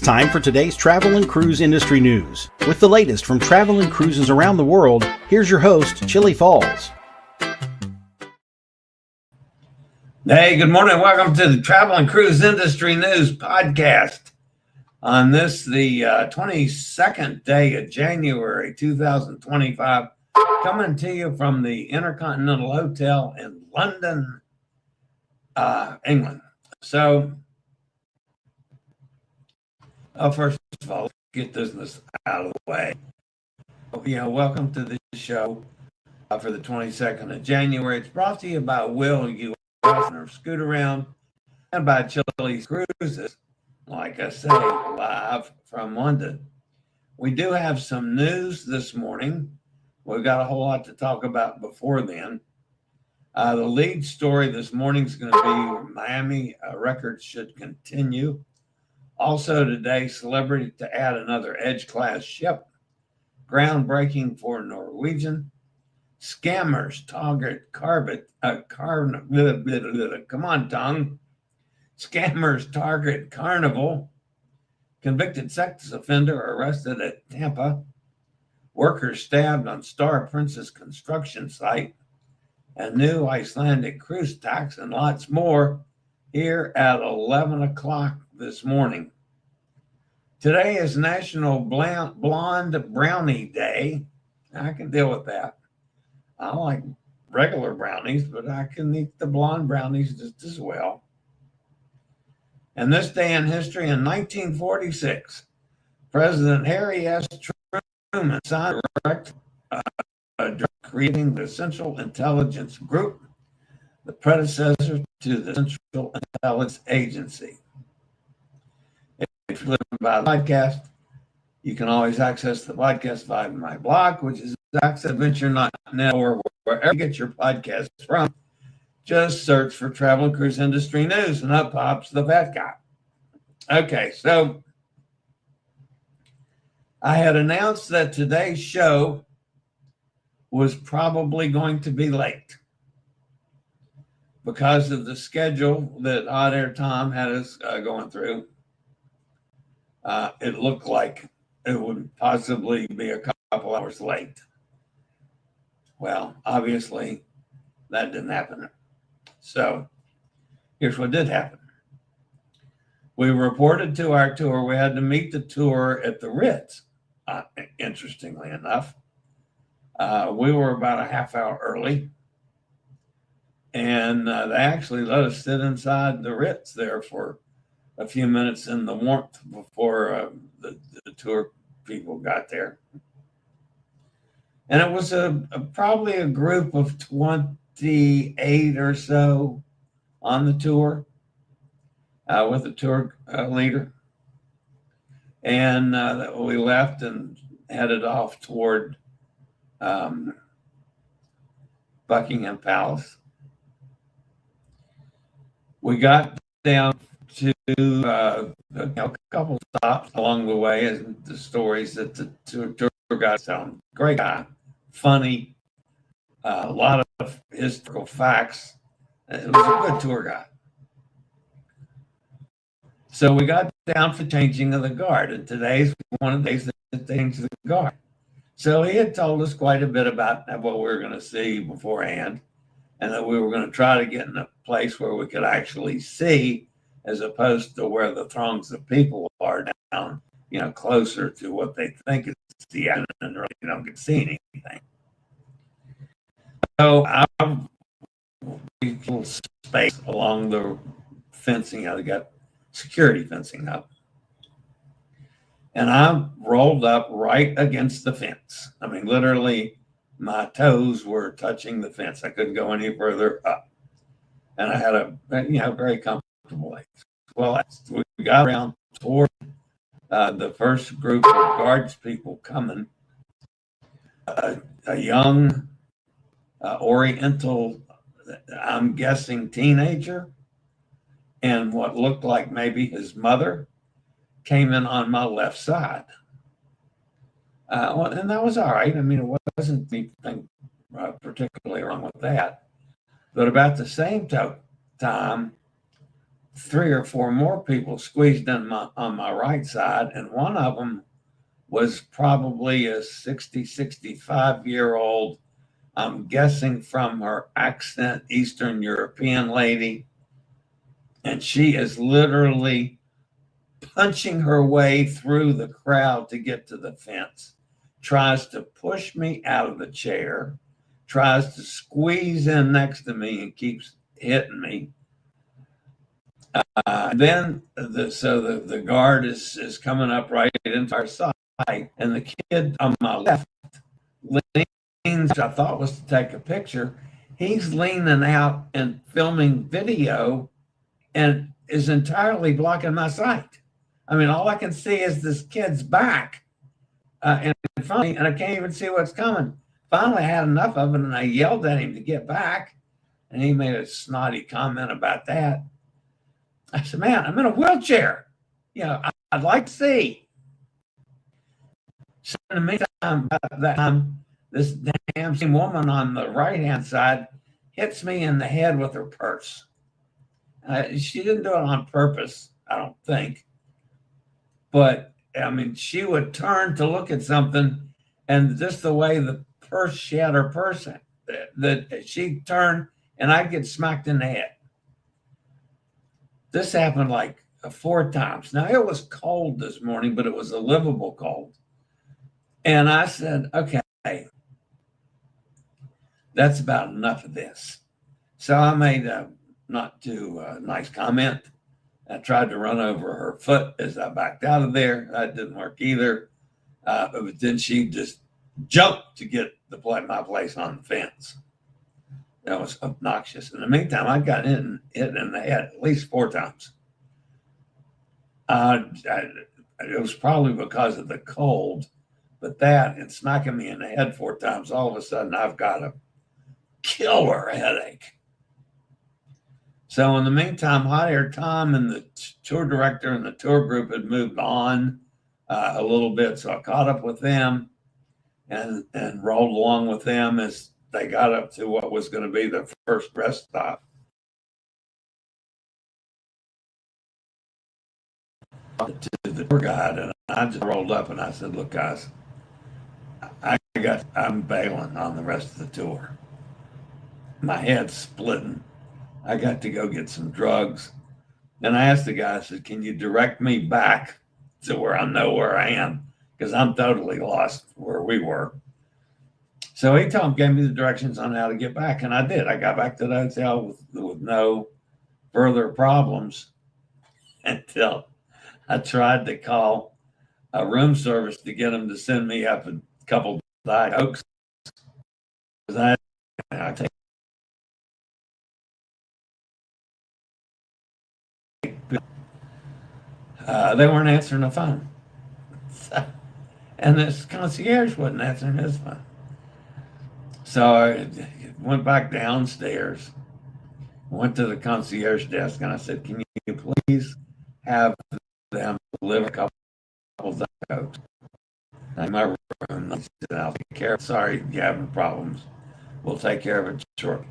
Time for today's travel and cruise industry news. With the latest from travel and cruises around the world, here's your host, Chillie Falls. Hey, good morning. Welcome to the Travel and Cruise Industry News Podcast. On this, the 22nd day of January 2025, coming to you from the Intercontinental Hotel in London, England. So, first of all, let's get business out of the way. Welcome to the show for the 22nd of January. It's brought to you by Will U.S. Scoot Around and by chilliescruises. Like I say, live from London. We do have some news this morning. We've got a whole lot to talk about before then. The lead story this morning is going to be Miami records should continue. Also today, celebrity to add another Edge-class ship. Groundbreaking for Norwegian. Scammers target Scammers target Carnival. Convicted sex offender arrested at Tampa. Workers stabbed on Star Princess construction site. A new Icelandic cruise tax and lots more here at 11 o'clock this morning. Today is National Blonde Brownie Day. I can deal with that. I like regular brownies, but I can eat the blonde brownies just as well. And this day in history, in 1946, President Harry S. Truman signed a directive creating the Central Intelligence Group, the predecessor to the Central Intelligence Agency. If you listen by the podcast, you can always access the podcast via my blog, which is AccentVenture.net, or wherever you get your podcasts from. Just search for Travel and Cruise Industry News, and up pops the fat guy. Okay, so I had announced that today's show was probably going to be late because of the schedule that Hot Air Tom had us going through. It looked like it would possibly be a couple hours late. Well, obviously, that didn't happen. So here's what did happen. We reported to our tour. We had to meet the tour at the Ritz, interestingly enough. We were about a half hour early, and they actually let us sit inside the Ritz there for a few minutes in the warmth before the tour people got there. And it was probably a group of 28 or so on the tour with the tour leader. And we left and headed off toward Buckingham Palace. We got down to a couple stops along the way, and the stories that the tour guide sound great guy, funny, a lot of historical facts. It was a good tour guide. So we got down for changing of the guard, and today's one of the days that they changed the guard. So he had told us quite a bit about what we were going to see beforehand, and that we were going to try to get in a place where we could actually see, as opposed to where the throngs of people are down, closer to what they think is the end, and really don't get to see anything. So I've little space along the fencing. They got security fencing up. And I rolled up right against the fence. I mean, literally, my toes were touching the fence. I couldn't go any further up. And I had a very comfortable place. Well, we got around toward the first group of guards people coming. A young Oriental, I'm guessing teenager, and what looked like maybe his mother came in on my left side. And that was all right. I mean, it wasn't anything particularly wrong with that. But about the same time, three or four more people squeezed in on my right side, and one of them was probably a 60, 65-year-old, I'm guessing from her accent, Eastern European lady. And she is literally punching her way through the crowd to get to the fence, tries to push me out of the chair, tries to squeeze in next to me and keeps hitting me. Then the guard is coming up right into our side, and the kid on my left leans, which I thought was to take a picture. He's leaning out and filming video and is entirely blocking my sight. I mean, all I can see is this kid's back in front of me, and I can't even see what's coming. Finally, I had enough of it, and I yelled at him to get back, and he made a snotty comment about that. I said, man, I'm in a wheelchair. You know, I'd like to see. So in the meantime, about that time, this damn same woman on the right-hand side hits me in the head with her purse. She didn't do it on purpose, I don't think. But, I mean, she would turn to look at something, and just the way the purse, she had her purse, that she turned, and I'd get smacked in the head. This happened like 4 times. Now, it was cold this morning, but it was a livable cold. And I said, okay, that's about enough of this. So I made a not too nice comment. I tried to run over her foot as I backed out of there. That didn't work either. But then she just jumped to get my place on the fence. That was obnoxious. In the meantime, I got hit in the head at least 4 times. It was probably because of the cold, but that and smacking me in the head 4 times, all of a sudden I've got a killer headache. So in the meantime, Hot Air Tom and the tour director and the tour group had moved on a little bit. So I caught up with them and rolled along with them as they got up to what was going to be the first rest stop. To the tour guide, and I just rolled up and I said, look, guys, I'm bailing on the rest of the tour. My head's splitting. I got to go get some drugs. And I asked the guy, I said, can you direct me back to where I know where I am? Because I'm totally lost where we were. So he gave me the directions on how to get back. And I did. I got back to the hotel with no further problems until I tried to call a room service to get them to send me up a couple Diet Cokes. I take they weren't answering the phone. So, and this concierge wasn't answering his phone. So I went back downstairs, went to the concierge desk, and I said, can you please have them deliver a couple of Cokes in my room? I said, I'll take care of it. Sorry, you're having problems. We'll take care of it shortly.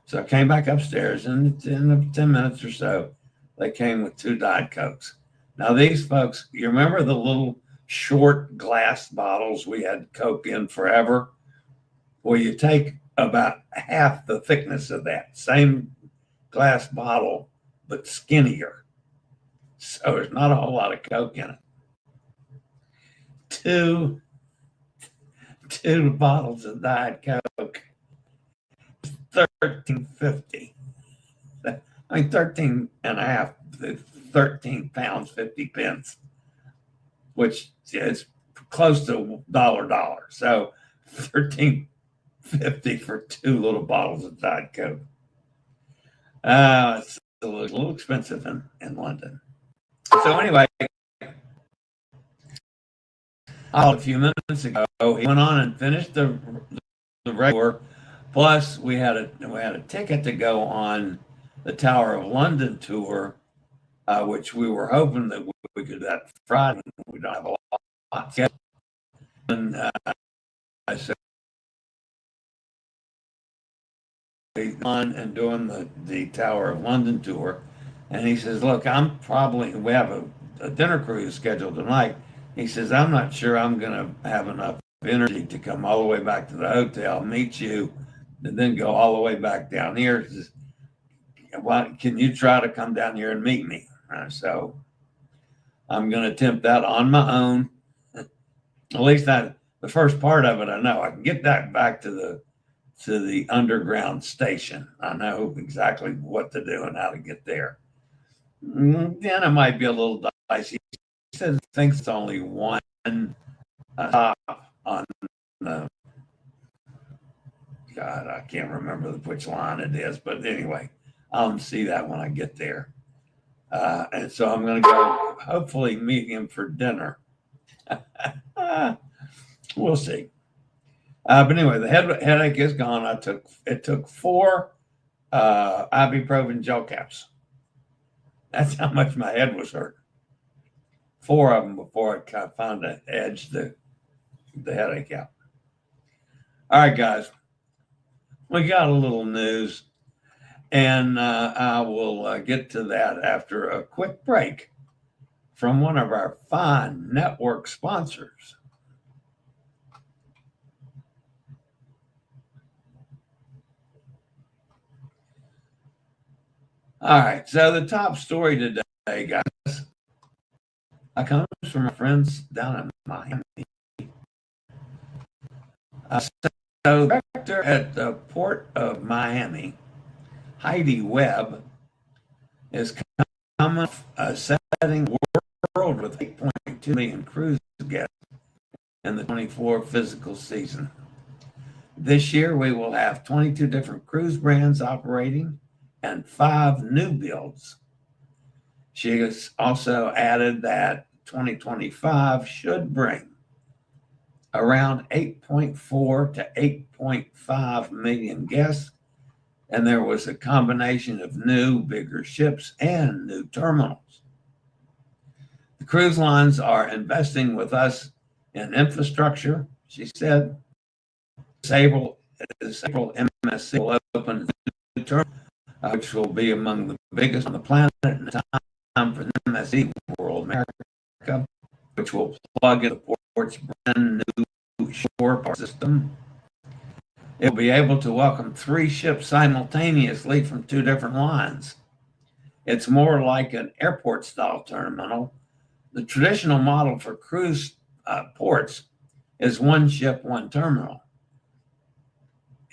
So I came back upstairs, and in 10 minutes or so, they came with 2 Diet Cokes. Now, these folks, you remember the little short glass bottles we had Coke in forever? Well, you take about half the thickness of that same glass bottle, but skinnier. So there's not a whole lot of Coke in it. Two bottles of Diet Coke, $13.50. I mean, 13 and a half, 13 pounds, 50 pence, which is close to dollar. So $13.50 for 2 little bottles of Diet Coke. It's a little expensive in London. So anyway, a few minutes ago, he went on and finished the regular. Plus, we had a ticket to go on the Tower of London tour, which we were hoping that we could that Friday. We don't have a lot yet. And I said, on and doing the Tower of London tour. And he says, look, we have a dinner cruise scheduled tonight. He says, I'm not sure I'm going to have enough energy to come all the way back to the hotel, meet you, and then go all the way back down here. He says, well, can you try to come down here and meet me? So I'm going to attempt that on my own. At least the first part of it, I know. I can get that back to the underground station. I know exactly what to do and how to get there. Then it might be a little dicey. He says he thinks it's only one stop on the, God, I can't remember which line it is, but anyway, I'll see that when I get there. And so I'm going to go hopefully meet him for dinner. We'll see. But anyway, the headache is gone. It took 4 ibuprofen gel caps. That's how much my head was hurt. 4 of them before it kind of found to edge the headache out. All right, guys, we got a little news, and I will get to that after a quick break from one of our fine network sponsors. All right, so the top story today, guys, comes from my friends down in Miami. So the director at the Port of Miami, Heidi Webb, is coming setting the world with 8.2 million cruise guests in the 24 physical season. This year, we will have 22 different cruise brands operating and 5 new builds. She has also added that 2025 should bring around 8.4 to 8.5 million guests, and there was a combination of new, bigger ships and new terminals. The cruise lines are investing with us in infrastructure, she said. This April MSC will open a new terminal, which will be among the biggest on the planet in time for the MSC World America, which will plug in the port's brand new shore park system. It will be able to welcome 3 ships simultaneously from 2 different lines. It's more like an airport-style terminal. The traditional model for cruise ports is 1 ship, 1 terminal.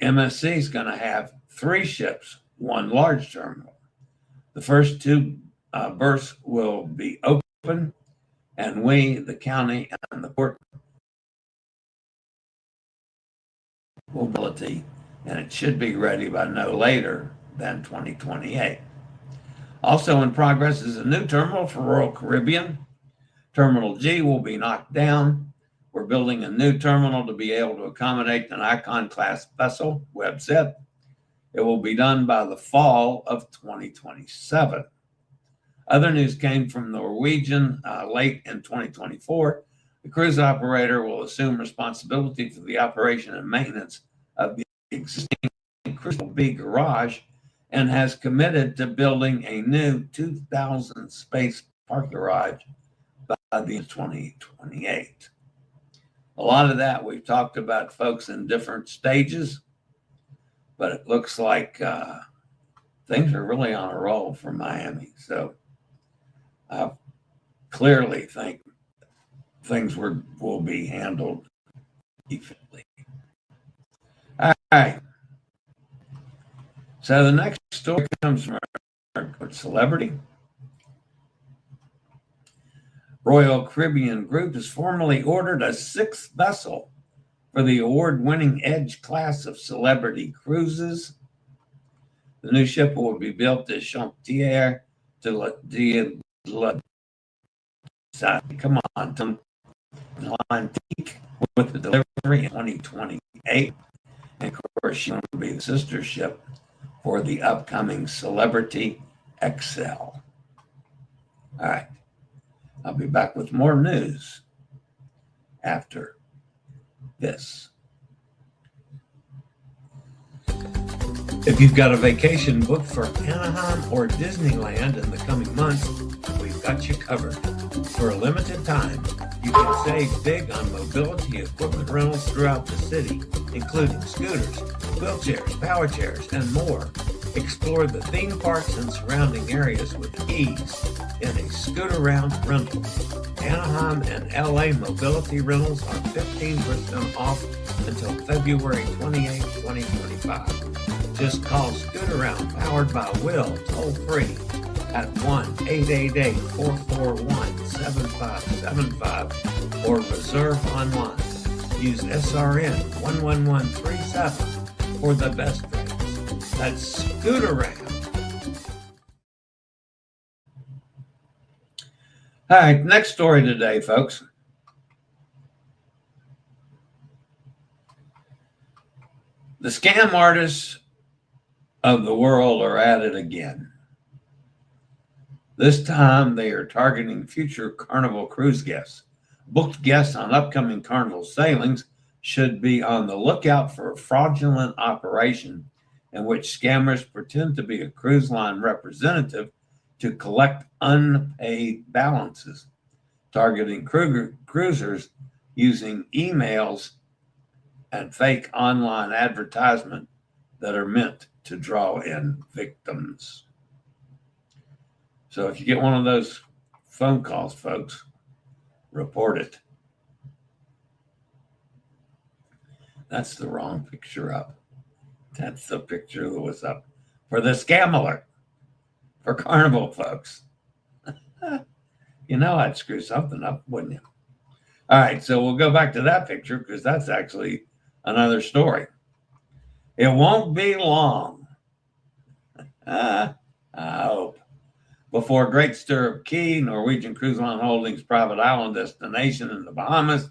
MSC is going to have 3 ships, 1 large terminal. The first 2 berths will be open, and we, the county, and the port mobility, and it should be ready by no later than 2028. Also in progress is a new terminal for Royal Caribbean. Terminal G will be knocked down. We're building a new terminal to be able to accommodate an Icon-class vessel, Webb said. It will be done by the fall of 2027. Other news came from Norwegian late in 2024. The cruise operator will assume responsibility for the operation and maintenance of the existing cruise B garage and has committed to building a new 2,000 space park garage by the end of 2028. A lot of that we've talked about, folks, in different stages, but it looks like things are really on a roll for Miami. So I clearly think things will be handled efficiently. All right. So the next story comes from our celebrity. Royal Caribbean Group has formally ordered a 6th vessel for the award-winning Edge class of celebrity cruises. The new ship will be built at Chantier de la come on, Atlantique, with the delivery in 2028. And of course, she will be the sister ship for the upcoming Celebrity XL. All right. I'll be back with more news after this. If you've got a vacation booked for Anaheim or Disneyland in the coming months, we've got you covered. For a limited time, you can save big on mobility equipment rentals throughout the city, including scooters, wheelchairs, power chairs, and more. Explore the theme parks and surrounding areas with ease in a scooter-round rental. Anaheim and LA mobility rentals are 15% off until February 28, 2025. Just call Scooter-Round powered by Will toll free at 1-888-441-7575 or reserve online. Use SRN 11137 for the best rates. That's Scooter-Round. All right, next story today, folks. The scam artists of the world are at it again. This time they are targeting future Carnival cruise guests. Booked guests on upcoming Carnival sailings should be on the lookout for a fraudulent operation in which scammers pretend to be a cruise line representative to collect unpaid balances, targeting cruisers using emails and fake online advertisement that are meant to draw in victims. So if you get one of those phone calls, folks, report it. That's the wrong picture up. That's the picture that was up for the scam alert for Carnival, folks. You know I'd screw something up, wouldn't you? All right, so we'll go back to that picture because that's actually another story. It won't be long, I hope, before Great Stirrup Cay, Norwegian Cruise Line Holdings private island destination in the Bahamas,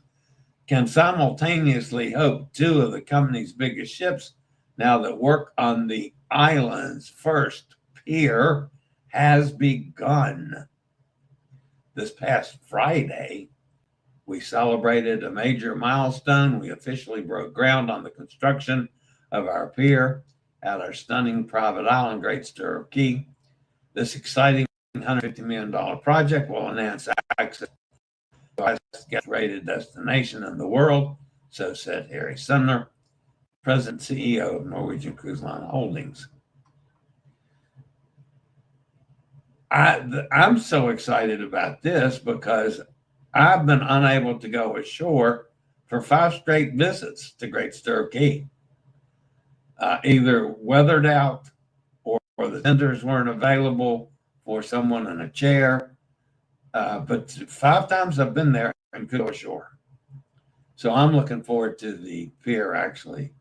can simultaneously hope two of the company's biggest ships now that work on the island's first pier has begun. This past Friday, we celebrated a major milestone. We officially broke ground on the construction of our pier at our stunning private island, Great Stirrup Cay. This exciting $150 million project will enhance access to the highest guest-rated destination in the world, so said Harry Sumner, President and CEO of Norwegian Cruise Line Holdings. I'm so excited about this because I've been unable to go ashore for 5 straight visits to Great Stirrup Cay. Either weathered out or the tenders weren't available for someone in a chair. But 5 times I've been there and could go ashore. So I'm looking forward to the pier actually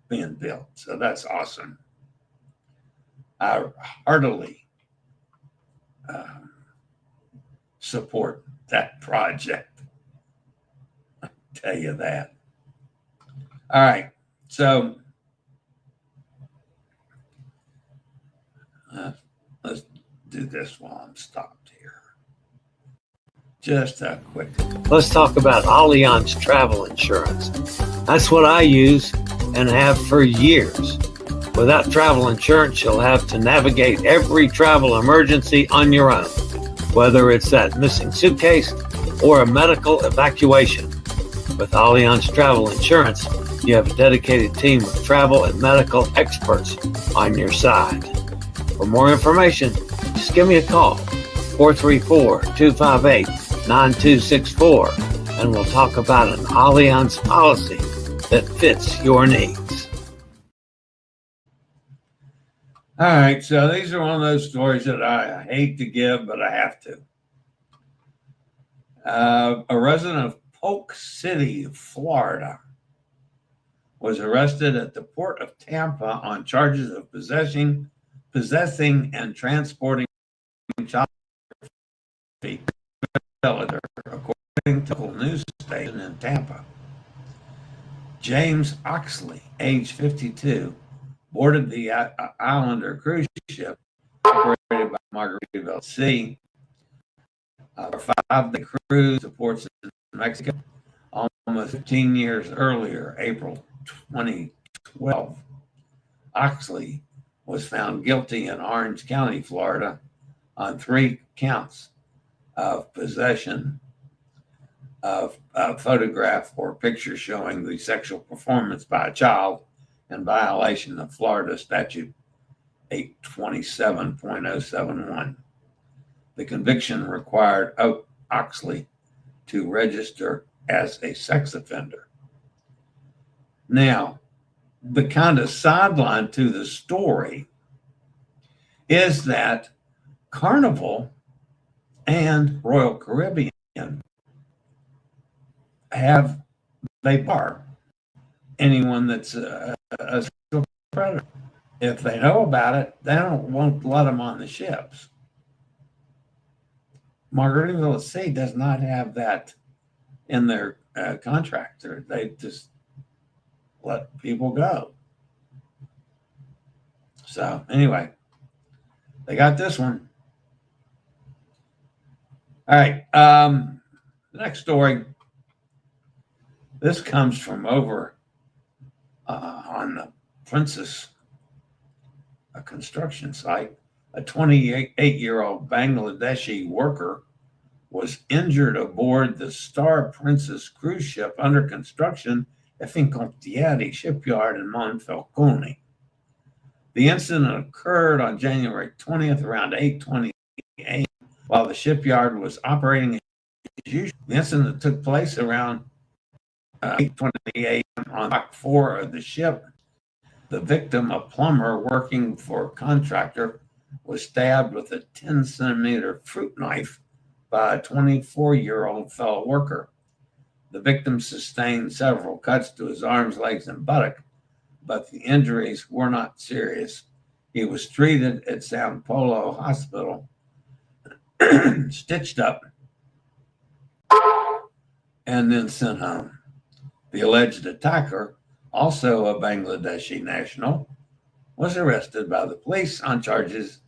being built. So that's awesome. I heartily support that project. I'll tell you that. All right. So let's do this while I'm stopped here. Just a quick. Let's talk about Allianz travel insurance. That's what I use and have for years. Without travel insurance, you'll have to navigate every travel emergency on your own, whether it's that missing suitcase or a medical evacuation. With Allianz travel insurance, you have a dedicated team of travel and medical experts on your side. For more information, just give me a call, 434-258-9264, and we'll talk about an Allianz policy that fits your needs. All right, so these are one of those stories that I hate to give, but I have to. A resident of Polk City, Florida, was arrested at the port of Tampa on charges of possessing and transporting child pornography, according to a local news station in Tampa. James Oxley, age 52, boarded the Islander cruise ship operated by Margaritaville Sea for a 5-day cruise to ports in Mexico almost 15 years earlier, April 2012. Oxley was found guilty in Orange County, Florida, on 3 counts of possession of a photograph or picture showing the sexual performance by a child in violation of Florida Statute 827.071. The conviction required Oxley to register as a sex offender. Now, the kind of sideline to the story is that Carnival and Royal Caribbean they bar anyone that's a sexual predator. If they know about it, they won't let them on the ships. Margaritaville at Sea does not have that in their contract. They just let people go. So anyway, they got this one. All right. The next story. This comes from over on the Princess construction site. A 28-year-old Bangladeshi worker was injured aboard the Star Princess cruise ship under construction at Fincantieri shipyard in Monfalcone. The incident occurred on January 20th around 8:20 a.m. while the shipyard was operating as usual. The incident took place around 8:20 a.m. on Dock 4 of the ship. The victim, a plumber working for a contractor, was stabbed with a 10-centimeter fruit knife by a 24-year-old fellow worker. The victim sustained several cuts to his arms, legs, and buttock, but the injuries were not serious. He was treated at Sao Paulo Hospital, stitched up, and then sent home. The alleged attacker, also a Bangladeshi national, was arrested by the police on charges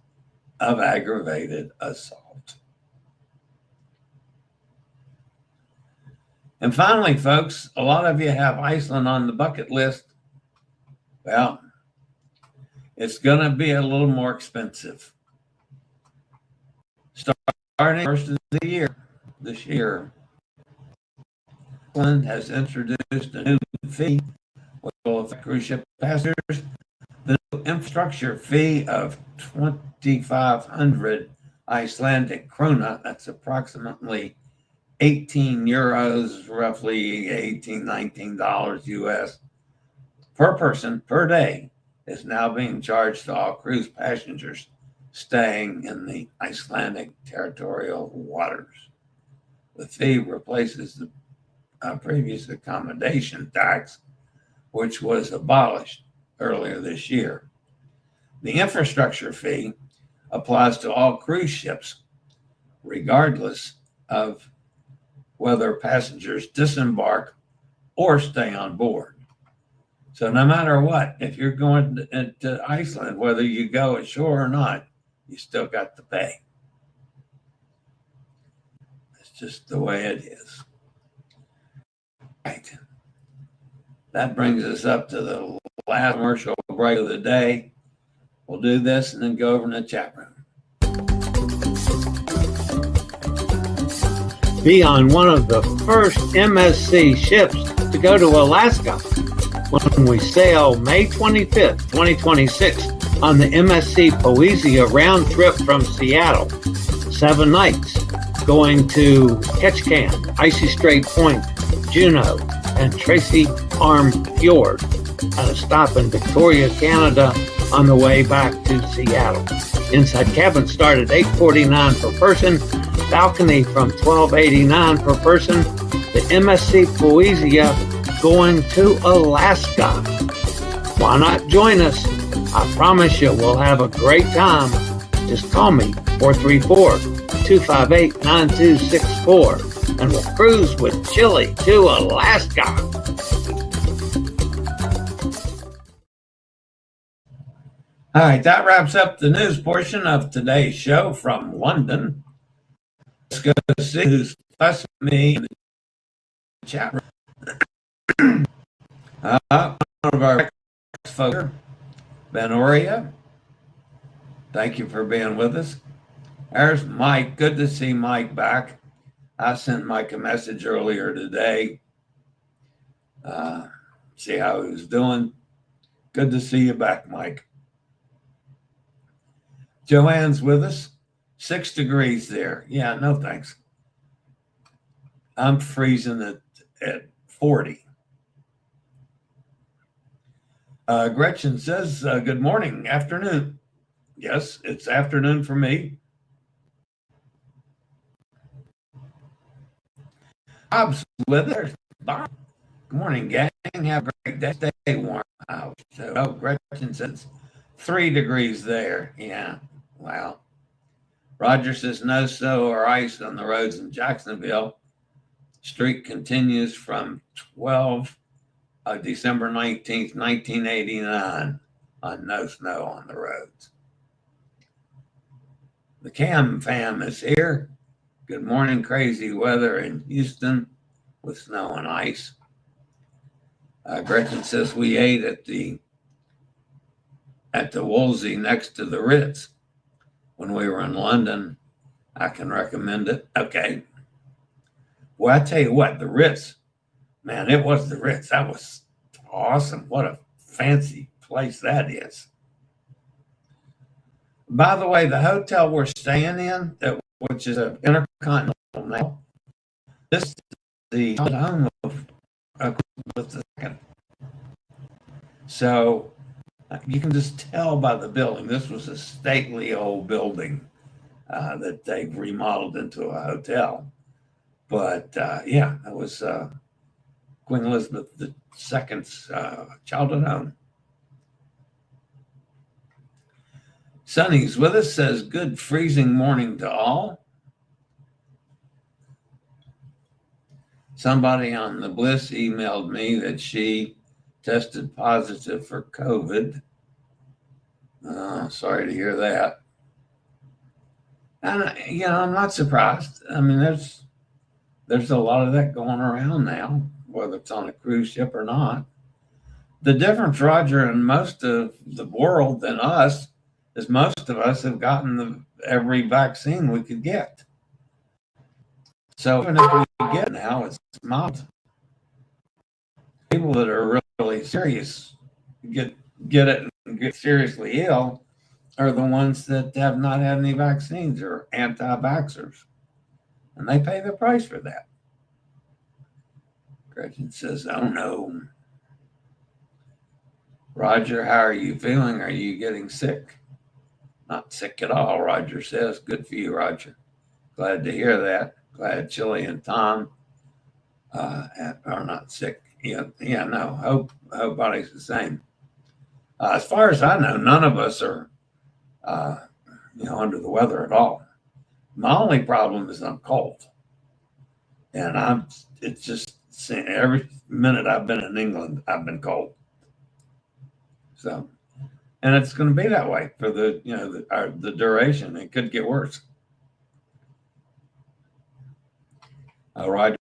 of aggravated assault. And finally, folks, a lot of you have Iceland on the bucket list. Well, it's going to be a little more expensive. Starting first of the year, this year, Iceland has introduced a new fee which will affect cruise ship passengers. The new infrastructure fee of 2,500 Icelandic krona, that's approximately 18 euros, roughly $19 US per person per day, is now being charged to all cruise passengers staying in the Icelandic territorial waters. The fee replaces the previous accommodation tax, which was abolished earlier this year. The infrastructure fee applies to all cruise ships, regardless of whether passengers disembark or stay on board. So no matter what, if you're going to Iceland, whether you go ashore or not, you still got to pay. It's just the way it is. Right. That brings us up to the last commercial break of the day. We'll do this and then go over in the chat room. Be on one of the first MSC ships to go to Alaska when we sail May 25th, 2026 on the MSC Poesia round trip from Seattle. 7 nights going to Ketchikan, Icy Strait Point, Juneau, and Tracy Arm Fjord, and a stop in Victoria, Canada on the way back to Seattle. Inside cabin start at $849 per person, balcony from $1289 per person. The MSC Poesia going to Alaska. Why not join us? I promise you we'll have a great time. Just call me, 434-258-9264, and we'll cruise with Chillie to Alaska. All right, that wraps up the news portion of today's show from London. Let's go see who's fussing me in the chat room. One of our folks, Benoria, Thank you for being with us. There's Mike. Good to see Mike back. I sent Mike a message earlier today. See how he was doing. Good to see you back, Mike. Joanne's with us. 6 degrees there. Yeah, no thanks. I'm freezing at 40. Gretchen says, good morning, afternoon. Yes, it's afternoon for me. Bob's with us. Bob. Good morning, gang. Have a great day. Stay warm. So, Gretchen says 3 degrees there. Yeah, wow. Roger says no snow or ice on the roads in Jacksonville. Streak continues from December 19th, 1989 on no snow on the roads. The Cam fam is here. Good morning, crazy weather in Houston with snow and ice. Gretchen says we ate at the Wolsey next to the Ritz when we were in London. I can recommend it. Okay. Well, I tell you what, the Ritz, man, it was the Ritz. That was awesome. What a fancy place that is. By the way, the hotel we're staying in, which is an Intercontinental now, this is the home of Elizabeth II. So you can just tell by the building. This was a stately old building that they've remodeled into a hotel. But yeah, it was Queen Elizabeth II's childhood home. Sonny's with us, says good freezing morning to all. Somebody on the Bliss emailed me that she tested positive for COVID. Sorry to hear that. And I'm not surprised. I mean, there's a lot of that going around now, whether it's on a cruise ship or not. The difference, Roger, in most of the world than us is most of us have gotten every vaccine we could get. So even if we get now, it's mild. People that are really serious get it and get seriously ill are the ones that have not had any vaccines or anti-vaxxers. And they pay the price for that. Gretchen says, oh no. Roger, how are you feeling? Are you getting sick? Not sick at all, Roger says. Good for you, Roger. Glad to hear that. Glad Chillie and Tom are not sick. Yeah, no. Hope body's the same. As far as I know, none of us are under the weather at all. My only problem is I'm cold. And it's just every minute I've been in England, I've been cold. So, and it's going to be that way for the duration. It could get worse. Roger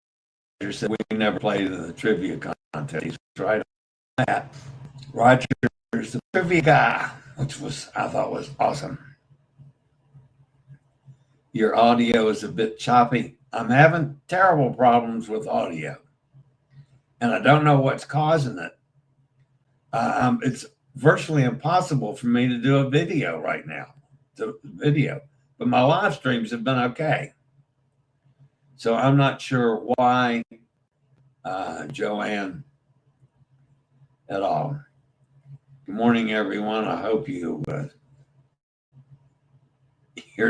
said we never played in the trivia contest. He's right on that. Roger's the trivia guy, which I thought was awesome. Your audio is a bit choppy. I'm having terrible problems with audio, and I don't know what's causing it. It's virtually impossible for me to do a video right now, but my live streams have been okay. So I'm not sure why, Joanne, at all. Good morning, everyone. I hope your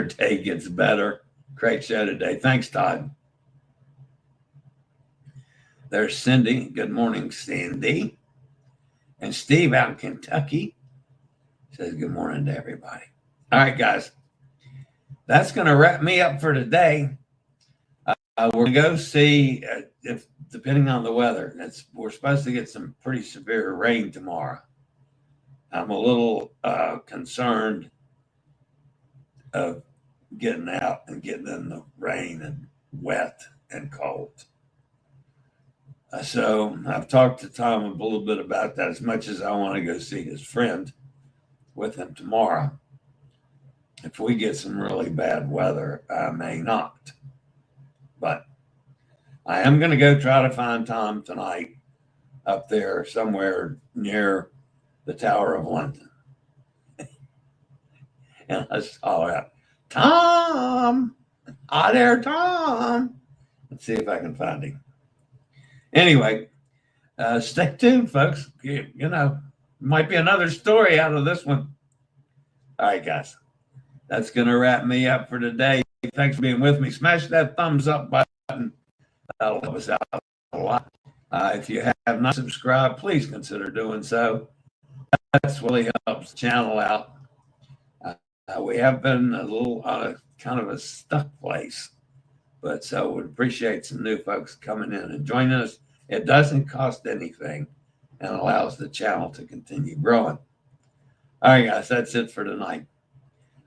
day gets better. Great show today. Thanks, Todd. There's Cindy. Good morning, Cindy. And Steve out in Kentucky says good morning to everybody. All right, guys. That's going to wrap me up for today. We're going to go see if, depending on the weather, we're supposed to get some pretty severe rain tomorrow. I'm a little concerned of getting out and getting in the rain and wet and cold. So I've talked to Tom a little bit about that, as much as I want to go see his friend with him tomorrow. If we get some really bad weather, I may not. But I am going to go try to find Tom tonight up there somewhere near the Tower of London. And let's call out, Tom! Hi there, Tom! Let's see if I can find him. Anyway, stay tuned, folks. Might be another story out of this one. All right, guys. That's going to wrap me up for today. Thanks for being with me. Smash that thumbs up button. That'll help us out a lot. If you have not subscribed, please consider doing so. That's really helps the channel out. We have been a little kind of a stuck place, but so we'd appreciate some new folks coming in and joining us. It doesn't cost anything and allows the channel to continue growing. All right, guys, that's it for tonight.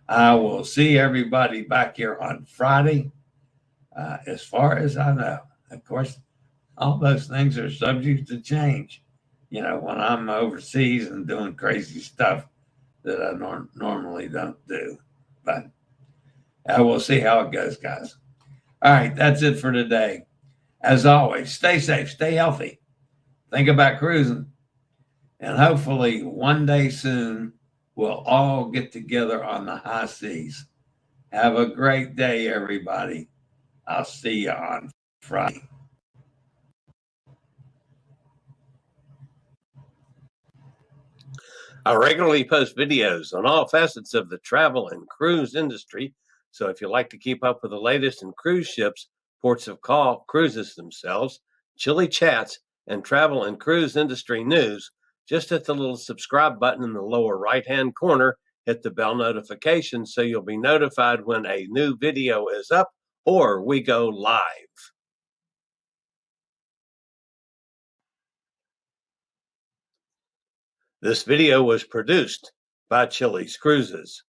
I will see everybody back here on Friday. As far as I know, of course, all those things are subject to change. When I'm overseas and doing crazy stuff that I normally don't do. But I will see how it goes, guys. All right, that's it for today. As always, stay safe, stay healthy. Think about cruising. And hopefully one day soon, we'll all get together on the high seas. Have a great day, everybody. I'll see you on Friday. I regularly post videos on all facets of the travel and cruise industry. So if you like to keep up with the latest in cruise ships, ports of call, cruises themselves, Chillie chats, and travel and cruise industry news, just hit the little subscribe button in the lower right-hand corner, hit the bell notification so you'll be notified when a new video is up or we go live. This video was produced by Chilliescruises.